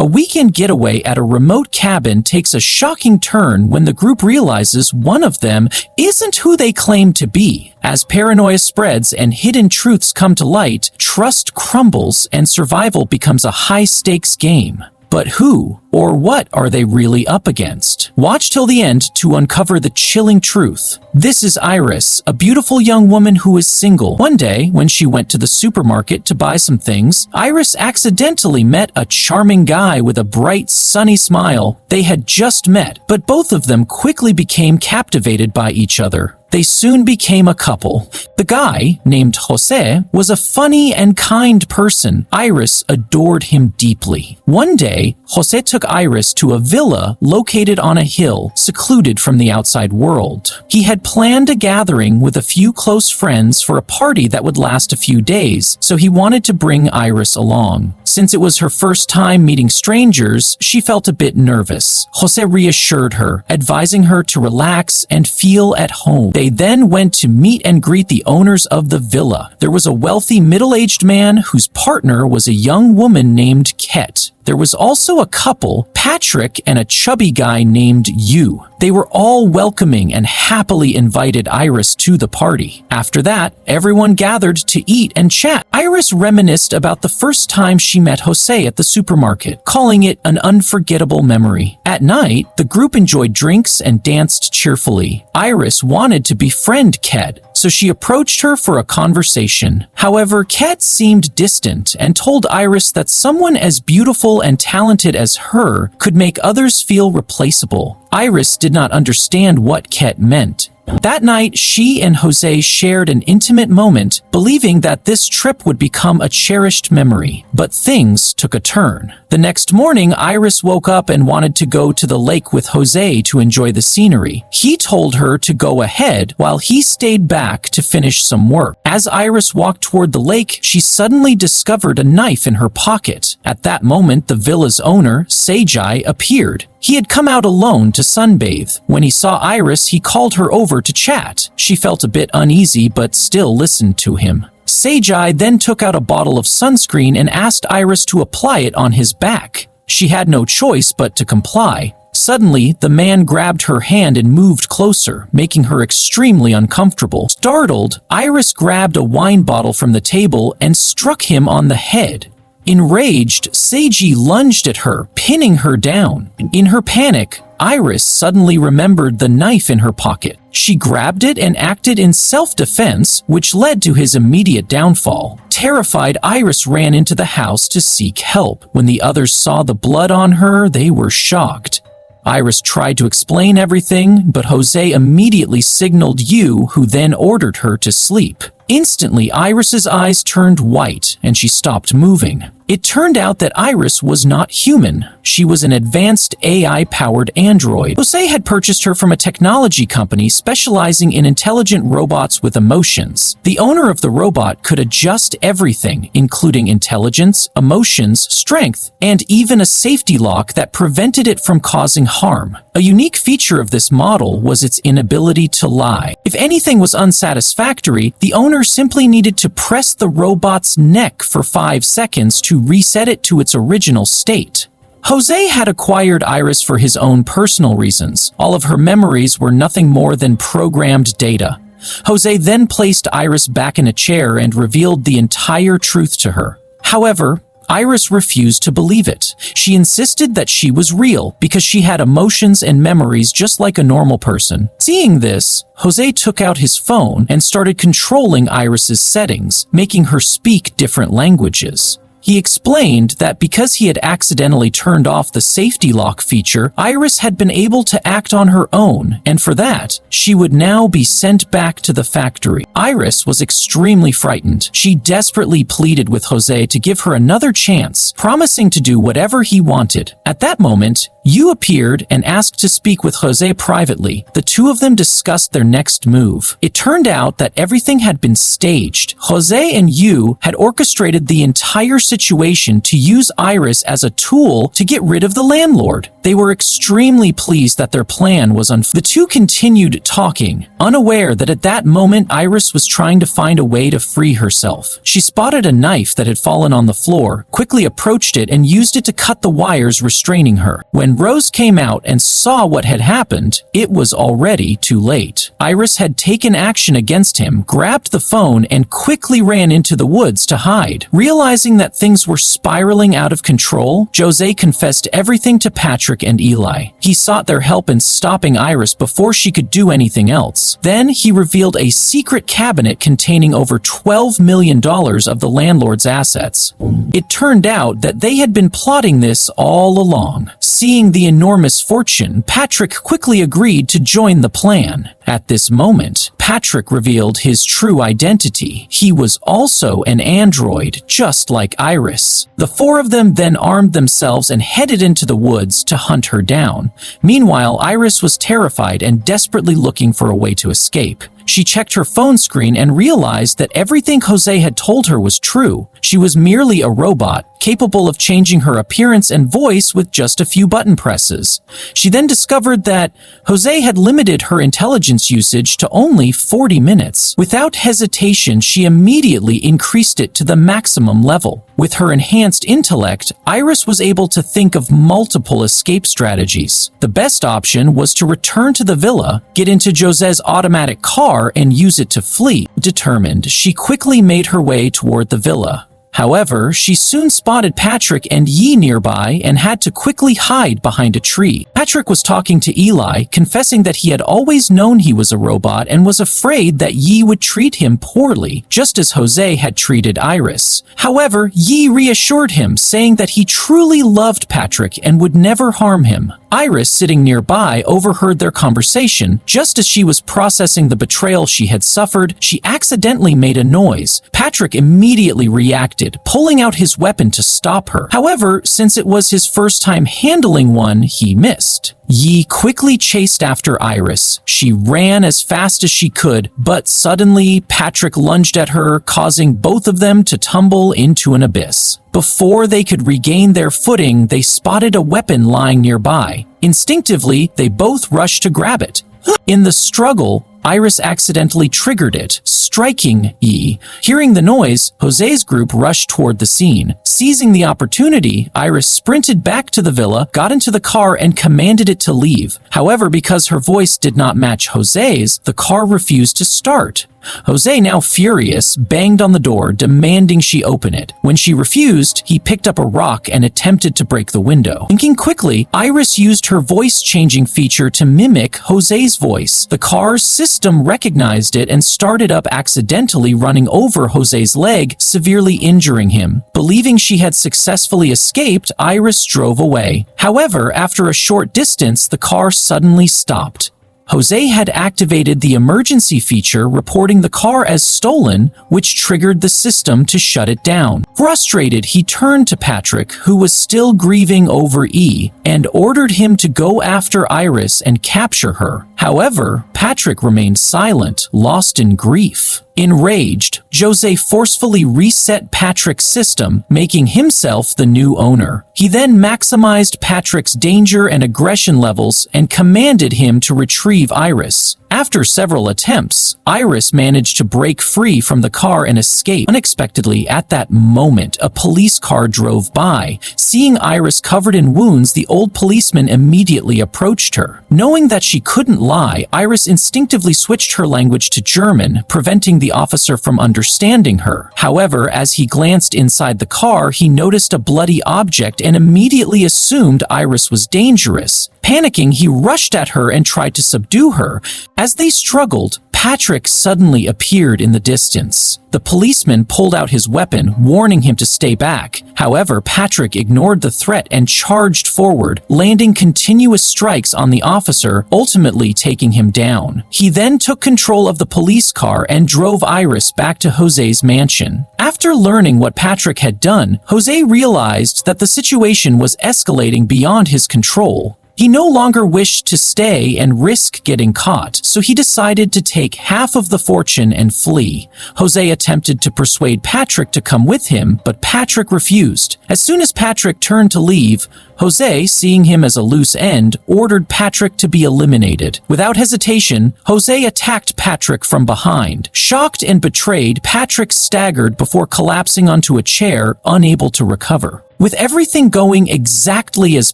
A weekend getaway at a remote cabin takes a shocking turn when the group realizes one of them isn't who they claim to be. As paranoia spreads and hidden truths come to light, trust crumbles and survival becomes a high-stakes game. But who or what are they really up against? Watch till the end to uncover the chilling truth. This is Iris, a beautiful young woman who is single. One day, when she went to the supermarket to buy some things, Iris accidentally met a charming guy with a bright, sunny smile. They had just met, but both of them quickly became captivated by each other. They soon became a couple. The guy, named Jose, was a funny and kind person. Iris adored him deeply. One day, Jose took Iris to a villa located on a hill, secluded from the outside world. He had planned a gathering with a few close friends for a party that would last a few days, so he wanted to bring Iris along. Since it was her first time meeting strangers, she felt a bit nervous. Jose reassured her, advising her to relax and feel at home. They then went to meet and greet the owners of the villa. There was a wealthy middle-aged man whose partner was a young woman named Ket. There was also a couple, Patrick and a chubby guy named Yu. They were all welcoming and happily invited Iris to the party. After that, everyone gathered to eat and chat. Iris reminisced about the first time she met Jose at the supermarket, calling it an unforgettable memory. At night, the group enjoyed drinks and danced cheerfully. Iris wanted to befriend Ket, so she approached her for a conversation. However, Ket seemed distant and told Iris that someone as beautiful and talented as her could make others feel replaceable. Iris did not understand what Ket meant. That night, she and Jose shared an intimate moment, believing that this trip would become a cherished memory. But things took a turn. The next morning, Iris woke up and wanted to go to the lake with Jose to enjoy the scenery. He told her to go ahead while he stayed back to finish some work. As Iris walked toward the lake, she suddenly discovered a knife in her pocket. At that moment, the villa's owner, Sergey, appeared. He had come out alone to sunbathe. When he saw Iris, he called her over to chat. She felt a bit uneasy, but still listened to him. Sergey then took out a bottle of sunscreen and asked Iris to apply it on his back. She had no choice but to comply. Suddenly, the man grabbed her hand and moved closer, making her extremely uncomfortable. Startled, Iris grabbed a wine bottle from the table and struck him on the head. Enraged, Sergey lunged at her, pinning her down. In her panic, Iris suddenly remembered the knife in her pocket. She grabbed it and acted in self-defense, which led to his immediate downfall. Terrified, Iris ran into the house to seek help. When the others saw the blood on her, they were shocked. Iris tried to explain everything, but Jose immediately signaled Yu, who then ordered her to sleep. Instantly, Iris's eyes turned white and she stopped moving. It turned out that Iris was not human. She was an advanced AI-powered android. Jose had purchased her from a technology company specializing in intelligent robots with emotions. The owner of the robot could adjust everything, including intelligence, emotions, strength, and even a safety lock that prevented it from causing harm. A unique feature of this model was its inability to lie. If anything was unsatisfactory, the owner simply needed to press the robot's neck for 5 seconds to reset it to its original state. Jose had acquired Iris for his own personal reasons. All of her memories were nothing more than programmed data. Jose then placed Iris back in a chair and revealed the entire truth to her. However, Iris refused to believe it. She insisted that she was real because she had emotions and memories just like a normal person. Seeing this, Jose took out his phone and started controlling Iris's settings, making her speak different languages. He explained that because he had accidentally turned off the safety lock feature, Iris had been able to act on her own, and for that, she would now be sent back to the factory. Iris was extremely frightened. She desperately pleaded with Jose to give her another chance, promising to do whatever he wanted. At that moment, Yu appeared and asked to speak with Jose privately. The two of them discussed their next move. It turned out that everything had been staged. Jose and Yu had orchestrated the entire situation to use Iris as a tool to get rid of the landlord. They were extremely pleased that their plan was The two continued talking, unaware that at that moment Iris was trying to find a way to free herself. She spotted a knife that had fallen on the floor, quickly approached it and used it to cut the wires restraining her. When Rose came out and saw what had happened, it was already too late. Iris had taken action against him, grabbed the phone, and quickly ran into the woods to hide. Realizing that things were spiraling out of control, Jose confessed everything to Patrick and Eli. He sought their help in stopping Iris before she could do anything else. Then he revealed a secret cabinet containing over $12 million of the landlord's assets. It turned out that they had been plotting this all along. Seeing the enormous fortune, Patrick quickly agreed to join the plan. At this moment, Patrick revealed his true identity. He was also an android, just like Iris. The four of them then armed themselves and headed into the woods to hunt her down. Meanwhile, Iris was terrified and desperately looking for a way to escape. She checked her phone screen and realized that everything Jose had told her was true. She was merely a robot, capable of changing her appearance and voice with just a few button presses. She then discovered that Jose had limited her intelligence usage to only 40 minutes. Without hesitation, she immediately increased it to the maximum level. With her enhanced intellect, Iris was able to think of multiple escape strategies. The best option was to return to the villa, get into Jose's automatic car, and use it to flee. Determined, she quickly made her way toward the villa. However, she soon spotted Patrick and Yi nearby and had to quickly hide behind a tree. Patrick was talking to Eli, confessing that he had always known he was a robot and was afraid that Yi would treat him poorly, just as Jose had treated Iris. However, Yi reassured him, saying that he truly loved Patrick and would never harm him. Iris, sitting nearby, overheard their conversation. Just as she was processing the betrayal she had suffered, she accidentally made a noise. Patrick immediately reacted, pulling out his weapon to stop her. However, since it was his first time handling one, he missed. Yi quickly chased after Iris. She ran as fast as she could, but suddenly Patrick lunged at her, causing both of them to tumble into an abyss. Before they could regain their footing, they spotted a weapon lying nearby. Instinctively, they both rushed to grab it. In the struggle, Iris accidentally triggered it, striking Yi. Hearing the noise, Jose's group rushed toward the scene. Seizing the opportunity, Iris sprinted back to the villa, got into the car, and commanded it to leave. However, because her voice did not match Jose's, the car refused to start. Jose, now furious, banged on the door, demanding she open it. When she refused, he picked up a rock and attempted to break the window. Thinking quickly, Iris used her voice-changing feature to mimic Jose's voice. The car's system recognized it and started up accidentally, running over Jose's leg, severely injuring him. Believing she had successfully escaped, Iris drove away. However, after a short distance, the car suddenly stopped. Jose had activated the emergency feature, reporting the car as stolen, which triggered the system to shut it down. Frustrated, he turned to Patrick, who was still grieving over E, and ordered him to go after Iris and capture her. However, Patrick remained silent, lost in grief. Enraged, Jose forcefully reset Patrick's system, making himself the new owner. He then maximized Patrick's danger and aggression levels and commanded him to retrieve Iris. After several attempts, Iris managed to break free from the car and escape. Unexpectedly, at that moment, a police car drove by. Seeing Iris covered in wounds, the old policeman immediately approached her. Knowing that she couldn't lie, Iris instinctively switched her language to German, preventing the officer from understanding her. However, as he glanced inside the car, he noticed a bloody object and immediately assumed Iris was dangerous. Panicking, he rushed at her and tried to subdue her. As they struggled, Patrick suddenly appeared in the distance. The policeman pulled out his weapon, warning him to stay back. However, Patrick ignored the threat and charged forward, landing continuous strikes on the officer, ultimately taking him down. He then took control of the police car and drove Iris back to Jose's mansion. After learning what Patrick had done, Jose realized that the situation was escalating beyond his control. He no longer wished to stay and risk getting caught, so he decided to take half of the fortune and flee. Jose attempted to persuade Patrick to come with him, but Patrick refused. As soon as Patrick turned to leave, Jose, seeing him as a loose end, ordered Patrick to be eliminated. Without hesitation, Jose attacked Patrick from behind. Shocked and betrayed, Patrick staggered before collapsing onto a chair, unable to recover. With everything going exactly as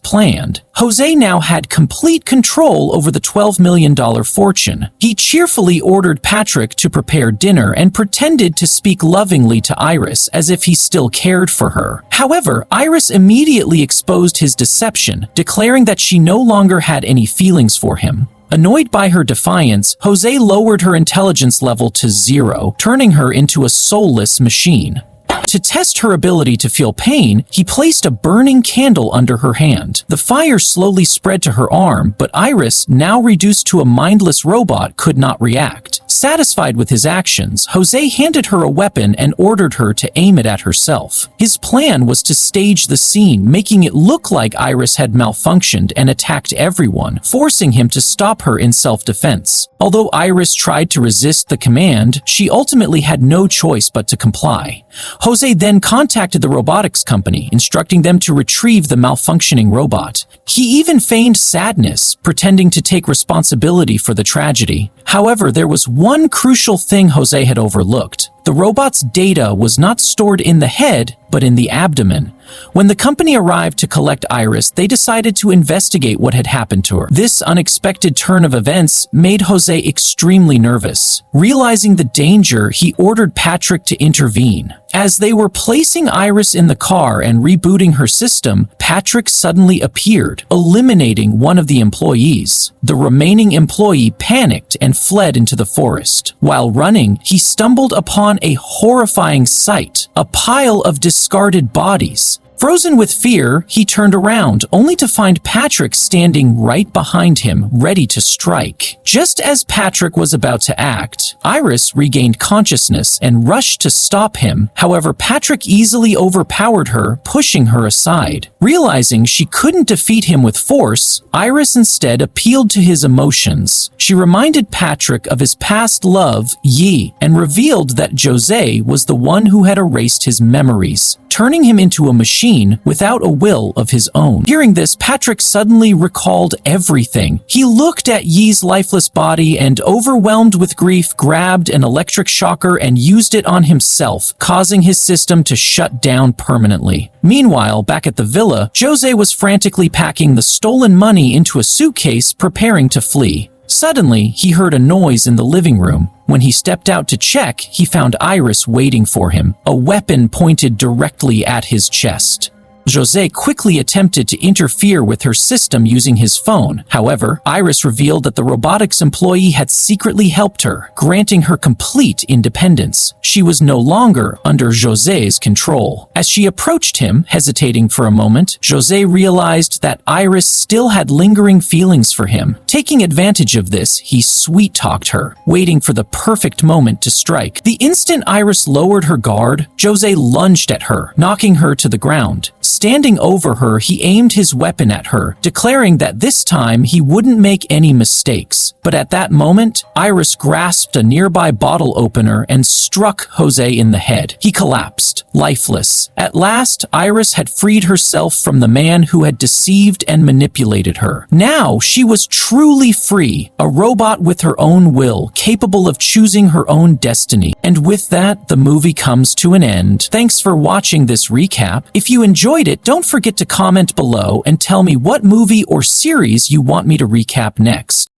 planned, Jose now had complete control over the $12 million fortune. He cheerfully ordered Patrick to prepare dinner and pretended to speak lovingly to Iris as if he still cared for her. However, Iris immediately exposed his deception, declaring that she no longer had any feelings for him. Annoyed by her defiance, Jose lowered her intelligence level to 0, turning her into a soulless machine. To test her ability to feel pain, he placed a burning candle under her hand. The fire slowly spread to her arm, but Iris, now reduced to a mindless robot, could not react. Satisfied with his actions, Jose handed her a weapon and ordered her to aim it at herself. His plan was to stage the scene, making it look like Iris had malfunctioned and attacked everyone, forcing him to stop her in self-defense. Although Iris tried to resist the command, she ultimately had no choice but to comply. Jose then contacted the robotics company, instructing them to retrieve the malfunctioning robot. He even feigned sadness, pretending to take responsibility for the tragedy. However, there was one crucial thing Jose had overlooked. The robot's data was not stored in the head, but in the abdomen. When the company arrived to collect Iris, they decided to investigate what had happened to her. This unexpected turn of events made Jose extremely nervous. Realizing the danger, he ordered Patrick to intervene. As they were placing Iris in the car and rebooting her system, Patrick suddenly appeared, eliminating one of the employees. The remaining employee panicked and fled into the forest. While running, he stumbled upon a horrifying sight, a pile of discarded bodies. Frozen with fear, he turned around, only to find Patrick standing right behind him, ready to strike. Just as Patrick was about to act, Iris regained consciousness and rushed to stop him. However, Patrick easily overpowered her, pushing her aside. Realizing she couldn't defeat him with force, Iris instead appealed to his emotions. She reminded Patrick of his past love, Yi, and revealed that Jose was the one who had erased his memories, turning him into a machine without a will of his own. Hearing this, Patrick suddenly recalled everything. He looked at Yi's lifeless body and, overwhelmed with grief, grabbed an electric shocker and used it on himself, causing his system to shut down permanently. Meanwhile, back at the villa, Jose was frantically packing the stolen money into a suitcase, preparing to flee. Suddenly, he heard a noise in the living room. When he stepped out to check, he found Iris waiting for him, a weapon pointed directly at his chest. Jose quickly attempted to interfere with her system using his phone. However, Iris revealed that the robotics employee had secretly helped her, granting her complete independence. She was no longer under Jose's control. As she approached him, hesitating for a moment, Jose realized that Iris still had lingering feelings for him. Taking advantage of this, he sweet-talked her, waiting for the perfect moment to strike. The instant Iris lowered her guard, Jose lunged at her, knocking her to the ground. Standing over her, he aimed his weapon at her, declaring that this time he wouldn't make any mistakes. But at that moment, Iris grasped a nearby bottle opener and struck Jose in the head. He collapsed, lifeless. At last, Iris had freed herself from the man who had deceived and manipulated her. Now, she was truly free, a robot with her own will, capable of choosing her own destiny. And with that, the movie comes to an end. Thanks for watching this recap. If you enjoyed it, don't forget to comment below and tell me what movie or series you want me to recap next.